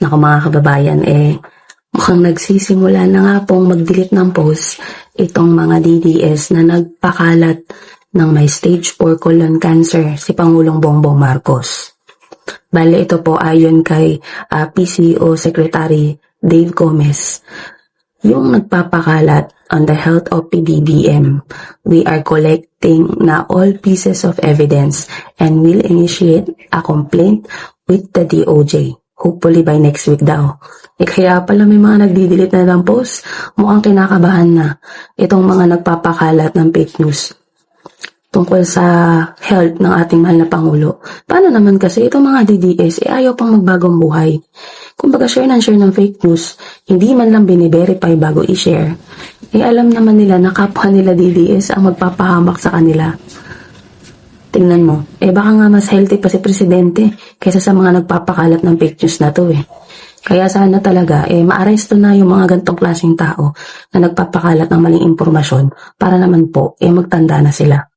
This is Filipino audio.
Naku mga kababayan, mukhang nagsisimula na nga pong mag-delete ng post itong mga DDS na nagpakalat ng may stage 4 colon cancer si Pangulong Bongbong Marcos. Bale, ito po ayon kay PCO Secretary Dave Gomez, yung nagpapakalat on the health of PBBM. We are collecting na all pieces of evidence and will initiate a complaint with the DOJ. Hopefully by next week daw. Kaya pala may mga nagdi-delete na ng post. Mukhang kinakabahan na itong mga nagpapakalat ng fake news tungkol sa health ng ating mahal na Pangulo. Paano naman kasi itong mga DDS ayaw pang magbagong buhay. Kumbaga share ng fake news, hindi man lang bine-verify bago i-share. Alam naman nila na kapwa nila DDS ang magpapahamak sa kanila. Tingnan mo, baka nga mas healthy pa si Presidente kaysa sa mga nagpapakalat ng fake news na to Kaya sana talaga, maaresto na yung mga gantong klaseng tao na nagpapakalat ng maling impormasyon para naman po, magtanda na sila.